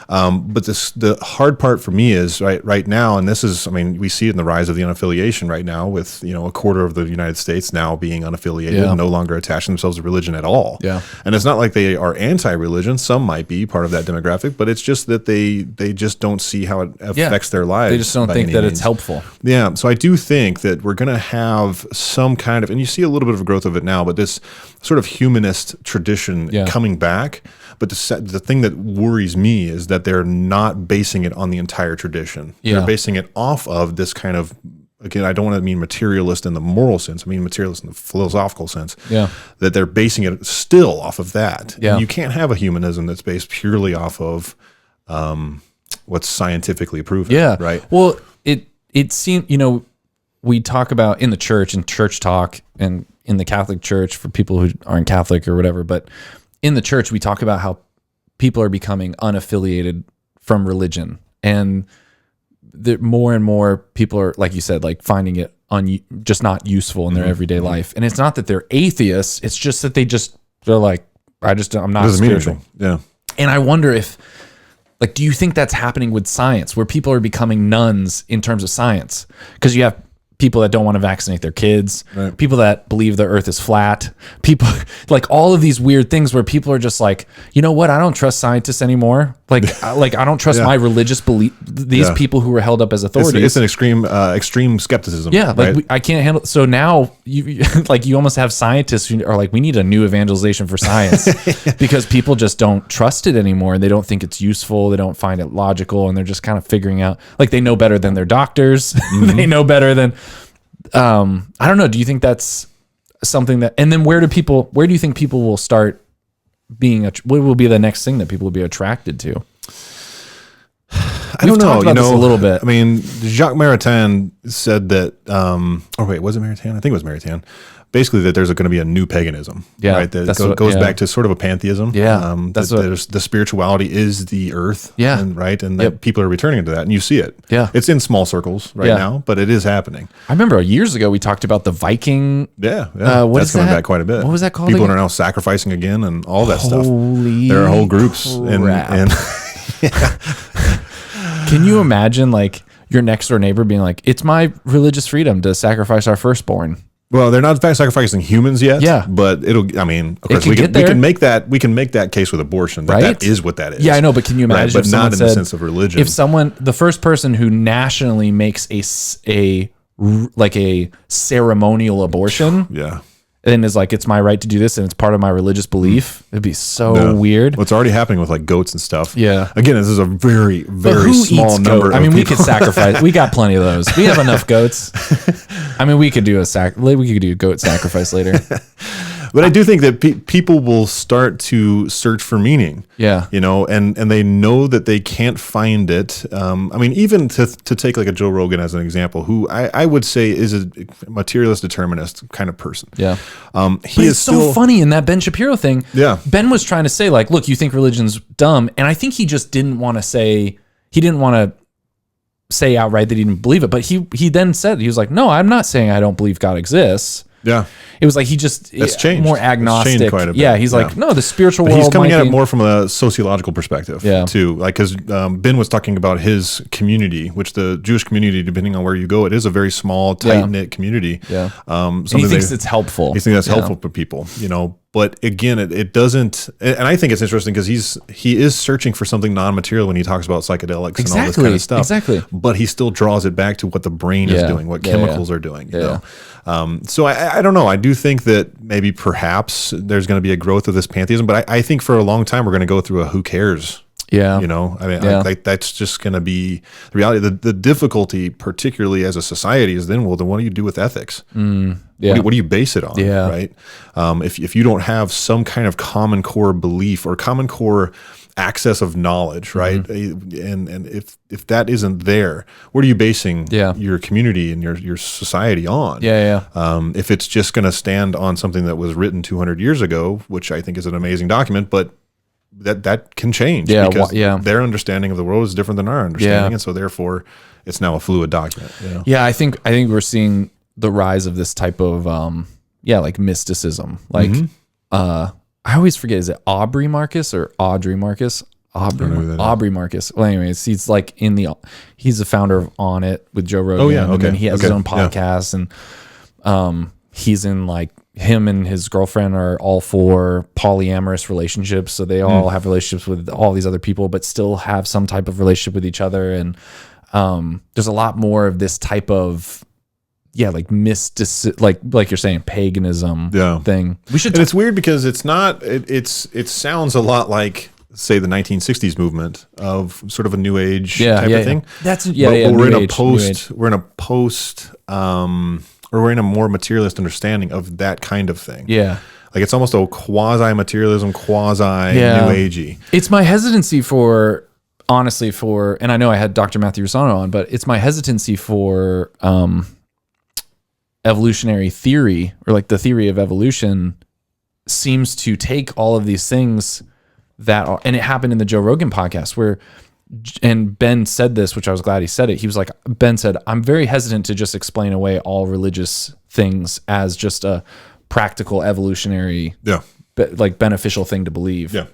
But the hard part for me is right now, and this is, we see it in the rise of the unaffiliation right now, with a quarter of the United States now being unaffiliated, and no longer attaching themselves to religion at all. Yeah. And it's not like they are anti-religion. Some might be part of that demographic, but it's just that they just don't see how it affects their lives. They just don't think that it's helpful. Yeah. So I do think that we're going to have some kind of, and you see a little bit of a growth of it now, but this sort of humanist tradition coming back. But the thing that worries me is that they're not basing it on the entire tradition. Yeah. They're basing it off of this kind of, again, I don't want to mean materialist in the moral sense. I mean materialist in the philosophical sense. Yeah. That they're basing it still off of that. Yeah. And you can't have a humanism that's based purely off of what's scientifically proven. Yeah. Right. Well, it seems, we talk about in the church and church talk and in the Catholic Church for people who aren't Catholic or whatever, but in the church, we talk about how people are becoming unaffiliated from religion, and more and more people are, like you said, like finding it just not useful in their everyday life. And it's not that they're atheists; it's just that they're like, I'm not spiritual. Yeah. And I wonder if, do you think that's happening with science, where people are becoming nuns in terms of science? Because you have people that don't want to vaccinate their kids, people that believe the earth is flat, people like all of these weird things where people are just like, you know what? I don't trust scientists anymore. Like I don't trust my religious belief. These people who are held up as authorities. It's an extreme skepticism. Yeah, like right? I can't handle. So now you like you almost have scientists who are like, we need a new evangelization for science because people just don't trust it anymore. They don't think it's useful. They don't find it logical, and they're just kind of figuring out. Like they know better than their doctors. They know better than. I don't know. Do you think that's something that? And then where do you think people will start being? What will be the next thing that people will be attracted to? I don't know. Talked about this a little bit. I mean, Jacques Maritain said that. Was it Maritain? I think it was Maritain. Basically, that there's going to be a new paganism. Yeah, right. That goes back to sort of a pantheism. Yeah, the spirituality is the earth. Yeah, and that people are returning to that, and you see it. Yeah, it's in small circles now, but it is happening. I remember years ago we talked about the Viking. Yeah, that's coming back quite a bit. What was that called? People are now sacrificing again, and all that stuff. There are whole groups, crap. and Can you imagine like your next door neighbor being like, "It's my religious freedom to sacrifice our firstborn." Well, they're not sacrificing humans yet. Yeah, but it'll. I mean, of course, we can make that case with abortion. That is what that is. Yeah, I know, but can you imagine? Right? But not in the sense of religion. If the first person who nationally makes a ceremonial abortion, and is like, it's my right to do this, and it's part of my religious belief, it'd be so weird. Well, it's already happening with like goats and stuff. Yeah. Again, this is a very, very small number. I mean, we could sacrifice. We got plenty of those. We have enough goats. I mean, we could do a goat sacrifice later. But I do think that people will start to search for meaning. Yeah. And they know that they can't find it. I mean, even to take like a Joe Rogan as an example, who I would say is a materialist determinist kind of person. Yeah. He is so funny in that Ben Shapiro thing. Yeah. Ben was trying to say like, look, you think religion's dumb. And I think he just didn't want to say outright that he didn't believe it. But he then said, he was like, no, I'm not saying I don't believe God exists. Yeah. It was like he just changed. More agnostic. It's changed quite a bit. Yeah, he's like, no, the spiritual world. He's coming at it more from a sociological perspective, too. Like, because Ben was talking about his community, which the Jewish community, depending on where you go, it is a very small, tight knit community. Yeah. And he thinks it's helpful. He thinks that's helpful for people, But again, it doesn't, and I think it's interesting because he is searching for something non-material when he talks about psychedelics and all this kind of stuff. Exactly. But he still draws it back to what the brain is doing, what chemicals are doing. You know? So I don't know. I do think that maybe perhaps there's going to be a growth of this pantheism, but I think for a long time we're going to go through a who cares. Yeah. I mean, that's just going to be the reality. The difficulty, particularly as a society, is then what do you do with ethics? Yeah. What do you base it on? Yeah. Right. If you don't have some kind of common core belief or common core access of knowledge, right? And if that isn't there, what are you basing your community and your society on? If it's just going to stand on something that was written 200 years ago, which I think is an amazing document, but that can change because their understanding of the world is different than our understanding, and so therefore it's now a fluid document. Yeah, I think we're seeing the rise of this type of like mysticism. Like I always forget, is it Aubrey Marcus or Audrey Marcus? Aubrey Marcus. Well, anyways, he's like he's the founder of On It with Joe Rogan. Oh yeah, okay. And then he has his own podcast, and he's in like, him and his girlfriend are all for polyamorous relationships. So they all have relationships with all these other people, but still have some type of relationship with each other. And there's a lot more of this type of, like mysticism, like you're saying, paganism thing. And it's weird because it's not, it sounds a lot like, say, the 1960s movement of sort of a new age type of thing. That's, we're in a post, or we're in a more materialist understanding of that kind of thing. Yeah. Like it's almost a quasi-materialism, quasi-new agey. It's my hesitancy honestly, and I know I had Dr. Matthew Rusano on, but it's my hesitancy for evolutionary theory, or like the theory of evolution seems to take all of these things and it happened in the Joe Rogan podcast and Ben said this, which I was glad he said it. He was like, Ben said, I'm very hesitant to just explain away all religious things as just a practical evolutionary, like beneficial thing to believe. Yeah.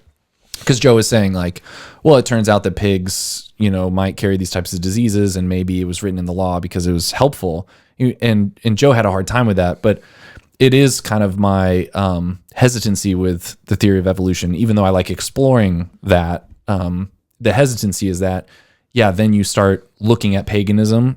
Because Joe was saying like, well, it turns out that pigs, might carry these types of diseases, and maybe it was written in the law because it was helpful. And Joe had a hard time with that, but it is kind of my the hesitancy is that, then you start looking at paganism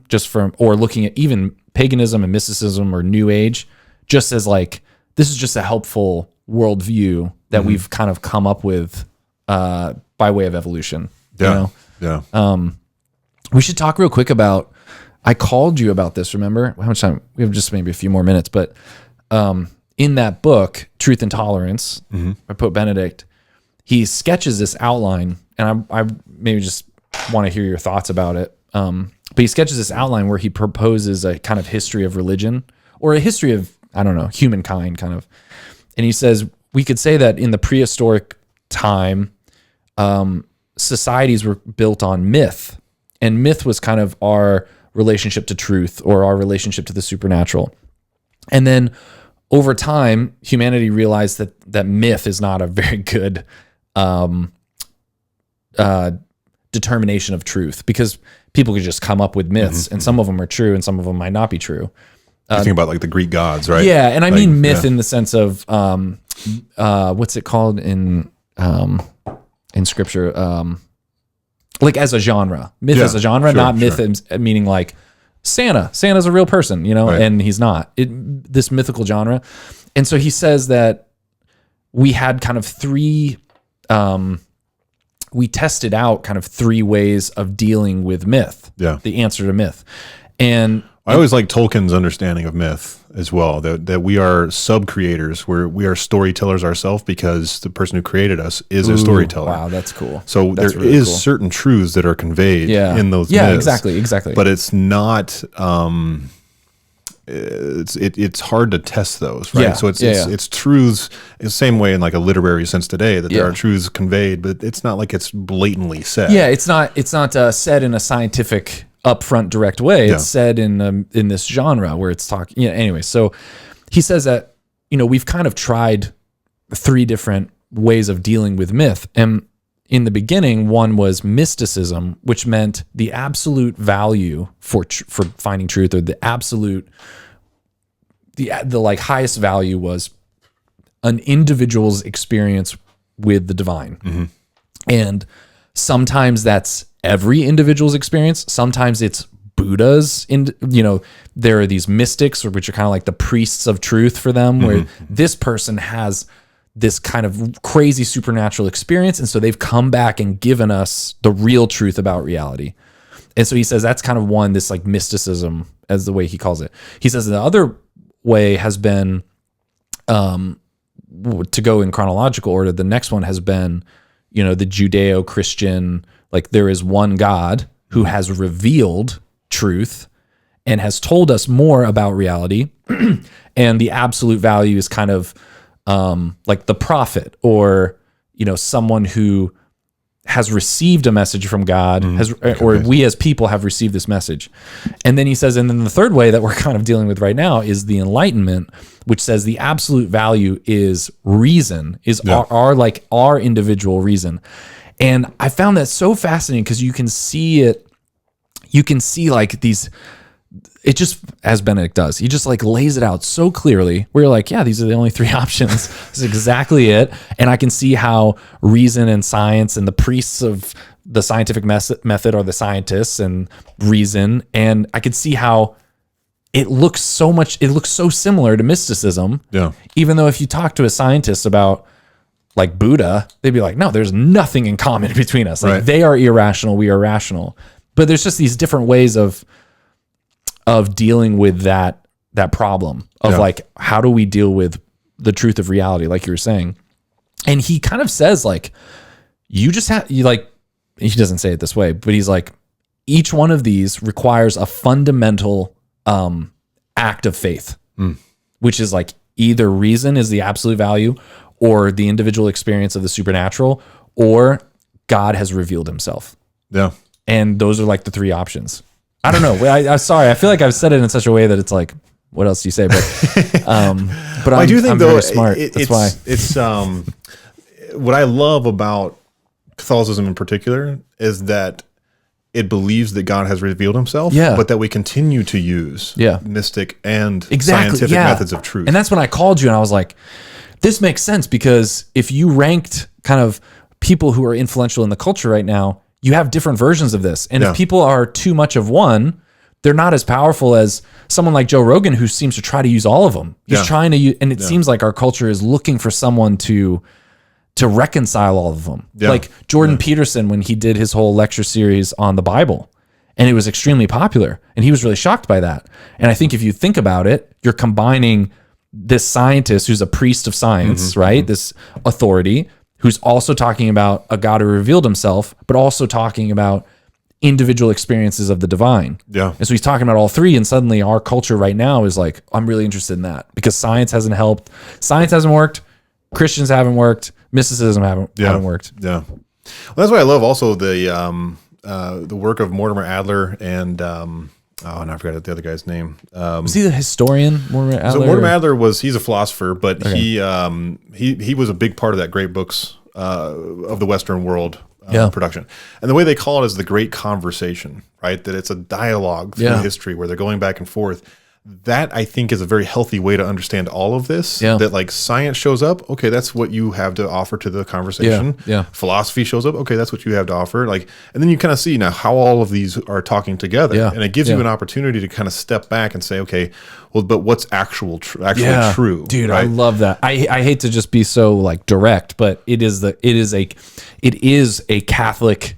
or looking at even paganism and mysticism or New Age just as like, this is just a helpful worldview that we've kind of come up with by way of evolution. Yeah. We should talk real quick about, I called you about this, remember? How much time? We have just maybe a few more minutes, but in that book, Truth and Tolerance, by Pope Benedict, he sketches this outline, and I maybe just want to hear your thoughts about it. But he sketches this outline where he proposes a kind of history of religion, or a history of, I don't know, humankind kind of. And he says, we could say that in the prehistoric time, societies were built on myth, and myth was kind of our relationship to truth or our relationship to the supernatural. And then over time, humanity realized that myth is not a very good determination of truth, because people could just come up with myths, and some of them are true and some of them might not be true. You think about like the Greek gods, right? Yeah, and I mean myth in the sense of what's it called in Scripture? Like as a genre, myth as a genre, not myth meaning like Santa's a real person, and he's not. This mythical genre. And so he says that we had kind of we tested out kind of three ways of dealing with myth. Yeah. The answer to myth. And I always like Tolkien's understanding of myth as well, that we are sub-creators, we are storytellers ourselves because the person who created us is a storyteller. Wow, that's cool. So that's there is cool. certain truths that are conveyed in those myths. Yeah, exactly. But it's not it's hard to test those, right? Yeah, so it's truths the same way in like a literary sense today that there are truths conveyed, but it's not like it's blatantly said. Yeah, it's not said in a scientific upfront direct way. It's said in this genre where it's talking. Anyway, so he says that we've kind of tried three different ways of dealing with myth, and in the beginning, one was mysticism, which meant the absolute value for finding truth, or the absolute the like highest value was an individual's experience with the divine, and sometimes that's every individual's experience. Sometimes it's Buddha's, there are these mystics, which are kind of like the priests of truth for them, where this person has this kind of crazy supernatural experience. And so they've come back and given us the real truth about reality. And so he says that's kind of one, this like mysticism as the way he calls it. He says the other way has been, to go in chronological order, the next one has been, the Judeo-Christian, like there is one God who has revealed truth and has told us more about reality. And the absolute value is kind of like the prophet, or, someone who has received a message from God, or we as people have received this message. And then he says, and then the third way that we're kind of dealing with right now is the Enlightenment, which says the absolute value is reason, is our individual reason. And I found that so fascinating because you can see like these, it just, as Benedict does, he just like lays it out so clearly where you're like, yeah, these are the only three options. This is exactly it. And I can see how reason and science and the priests of the scientific method are the scientists and reason. And I could see how it looks so similar to mysticism. Yeah. Even though if you talk to a scientist about like Buddha, they'd be like, no, there's nothing in common between us. Like they are irrational, we are rational. But there's just these different ways of dealing with that problem of like, how do we deal with the truth of reality, like you were saying? And he kind of says like, he doesn't say it this way, but he's like, each one of these requires a fundamental act of faith, which is like either reason is the absolute value, or the individual experience of the supernatural, or God has revealed himself. Yeah. And those are like the three options. I don't know. I'm sorry. I feel like I've said it in such a way that it's like, what else do you say? But I do think I'm though, very smart. That's why. It's what I love about Catholicism in particular is that it believes that God has revealed himself, but that we continue to use mystic and scientific methods of truth. And that's when I called you and I was like, this makes sense, because if you ranked kind of people who are influential in the culture right now, you have different versions of this. And Yeah. if people are too much of one, they're not as powerful as someone like Joe Rogan, who seems to try to use all of them. He's Yeah. trying to use, and it seems like our culture is looking for someone to reconcile all of them. Yeah. Like Jordan Peterson, when he did his whole lecture series on the Bible, and it was extremely popular, and he was really shocked by that. And I think if you think about it, you're combining this scientist who's a priest of science, right? This authority who's also talking about a God who revealed himself, but also talking about individual experiences of the divine. Yeah. And so he's talking about all three, and suddenly our culture right now is like, I'm really interested in that because science hasn't helped. Science hasn't worked. Christians haven't worked. Mysticism haven't worked. Yeah. Well, that's why I love also the work of Mortimer Adler and and I forgot the other guy's name. Was he the historian, Mortimer Adler? So Mortimer Adler he's a philosopher, but he was a big part of that great books of the Western world production. And the way they call it is the great conversation, right? That it's a dialogue through history where they're going back and forth. That I think is a very healthy way to understand all of this. Yeah. That like science shows up, okay, that's what you have to offer to the conversation. Yeah. Philosophy shows up, okay, that's what you have to offer. Like, and then you kind of see now how all of these are talking together, and it gives you an opportunity to kind of step back and say, okay, well, but what's actually true, dude? right? I love that. I hate to just be so like direct, but it is a Catholic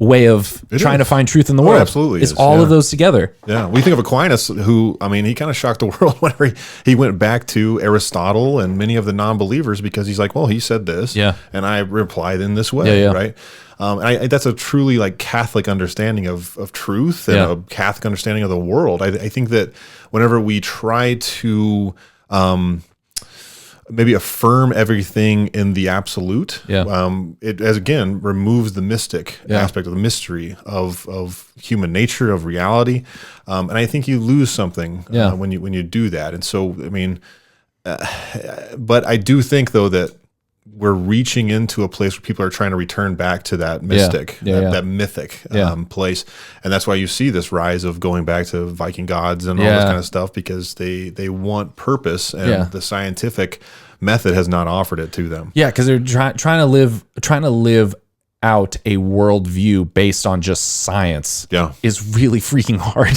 way of trying to find truth in the world. Absolutely, it's all of those together. Yeah, we think of Aquinas, who, I mean, he kind of shocked the world whenever he went back to Aristotle and many of the non-believers because he's like, well, he said this, and I replied in this way, right? And that's a truly like Catholic understanding of truth and a Catholic understanding of the world. I think that whenever we try to maybe affirm everything in the absolute, it as again removes the mystic aspect of the mystery of human nature, of reality, and I think you lose something when you do that. And so, I mean, but I do think though that we're reaching into a place where people are trying to return back to that mystic, that mythic place, and that's why you see this rise of going back to Viking gods and all this kind of stuff, because they want purpose, and the scientific method has not offered it to them. Yeah, because they're trying to live out a worldview based on just science. Is really freaking hard.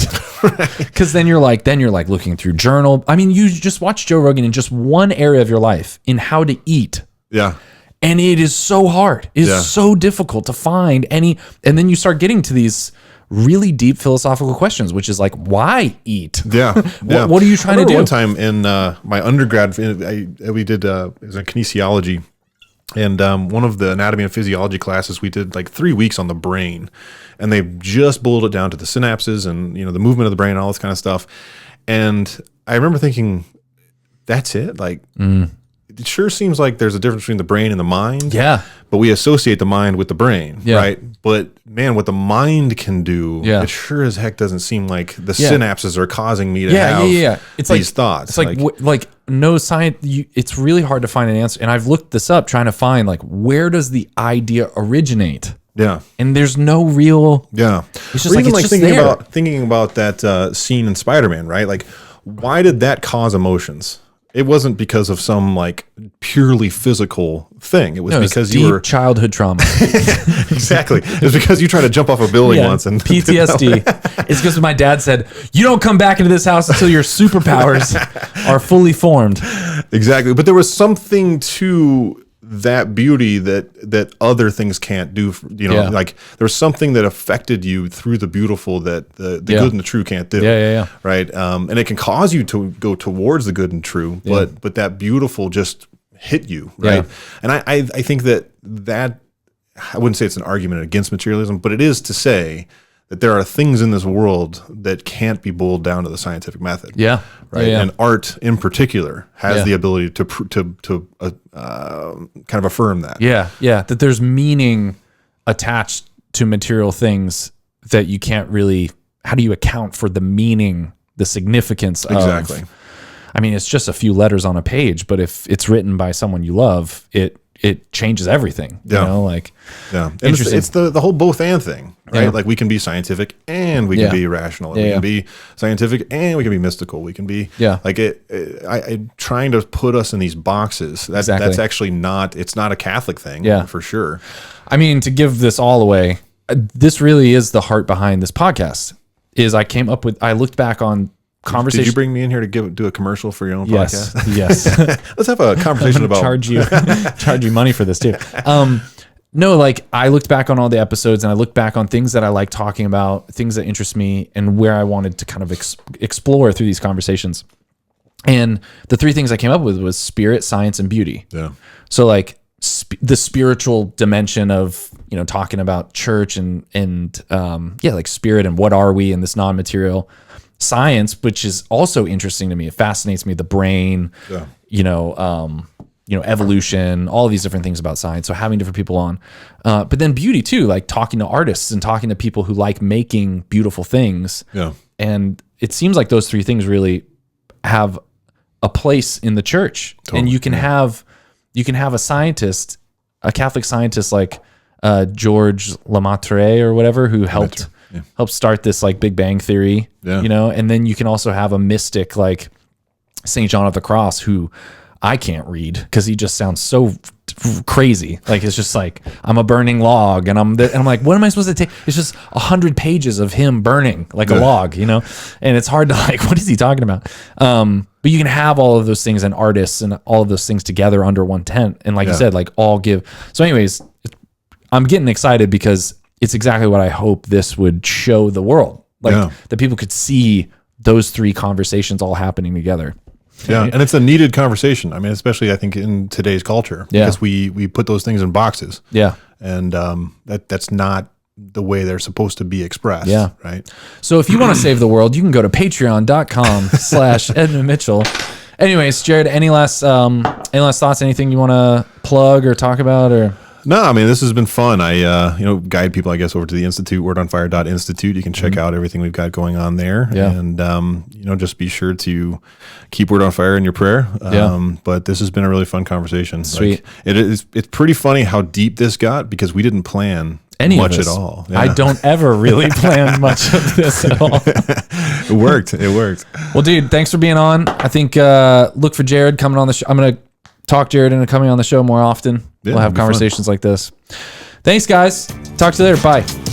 Because then you're like looking through journal. I mean, you just watch Joe Rogan in just one area of your life, in how to eat. And it is so hard. It is so difficult to find any. And then you start getting to these really deep philosophical questions, which is like, why eat? What are you trying to do? One time in my undergrad, we did it was a kinesiology, and one of the anatomy and physiology classes, we did like 3 weeks on the brain, and they just boiled it down to the synapses and the movement of the brain and all this kind of stuff. And I remember thinking, that's it? Like, it sure seems like there's a difference between the brain and the mind. But we associate the mind with the brain, right? But man, what the mind can do, it sure as heck doesn't seem like the synapses are causing me to have It's these thoughts. It's like no science. It's really hard to find an answer. And I've looked this up trying to find like, where does the idea originate? And there's no real. It's just even it's just thinking about that scene in Spider-Man, right? Like, why did that cause emotions? It wasn't because of some like purely physical thing. It was because you were childhood trauma. Exactly. It was because you tried to jump off a building once and PTSD. It's because my dad said, "You don't come back into this house until your superpowers are fully formed." Exactly. But there was something to that beauty that other things can't do. Like there's something that affected you through the beautiful that the good and the true can't do. Right. And it can cause you to go towards the good and true, but that beautiful just hit you. Right. And I think that I wouldn't say it's an argument against materialism, but it is to say that there are things in this world that can't be boiled down to the scientific method. Right. And art in particular has the ability to kind of affirm that. That there's meaning attached to material things that you can't really. How do you account for the meaning, the significance of? Exactly. I mean, it's just a few letters on a page, but if it's written by someone you love, it changes everything. And it's the whole both and thing, right? Like we can be scientific and we can be rational. And we can be scientific and we can be mystical. We can be like I trying to put us in these boxes. That's actually not. It's not a Catholic thing, for sure. I mean, to give this all away, this really is the heart behind this podcast. Is I looked back on conversation. Did you bring me in here to do a commercial for your own podcast? Yes. Let's have a conversation about charge you money for this too. No, like I looked back on all the episodes and I looked back on things that I like talking about, things that interest me, and where I wanted to kind of explore through these conversations. And the three things I came up with was spirit, science, and beauty. Yeah. So like the spiritual dimension of, talking about church and like spirit and what are we in this non-material. Science, which is also interesting to me. It fascinates me, the brain, evolution, all these different things about science. So having different people on, but then beauty too, like talking to artists and talking to people who like making beautiful things. Yeah. And it seems like those three things really have a place in the church. Totally. And you can have a scientist, a Catholic scientist like George Lemaitre or whatever, who helped start this like Big Bang theory, and then you can also have a mystic like St. John of the Cross, who I can't read because he just sounds so crazy. Like it's just like, I'm a burning log and I'm like, what am I supposed to take? It's just 100 pages of him burning like a log, and it's hard to like, what is he talking about? But you can have all of those things and artists and all of those things together under one tent. And like you said, like all give. So anyways, I'm getting excited because it's exactly what I hope this would show the world. Like that people could see those three conversations all happening together. Yeah, and it's a needed conversation. I mean, especially I think in today's culture, because we put those things in boxes. Yeah, and that's not the way they're supposed to be expressed. Yeah, right. So if you want to save the world, you can go to patreon.com/Edmund Mitchell. Anyways, Jared, any last thoughts? Anything you want to plug or talk about or? No, I mean, this has been fun. I, guide people, I guess, over to the Institute, wordonfire.institute. You can check out everything we've got going on there. Yeah. And, just be sure to keep Word on Fire in your prayer. But this has been a really fun conversation. Sweet. Like, it's pretty funny how deep this got because we didn't plan much at all. Yeah. I don't ever really plan much of this at all. It worked. Well, dude, thanks for being on. I think look for Jared coming on the show. I'm going to talk Jared into coming on the show more often. We'll have conversations like this. Thanks, guys. Talk to you later. Bye.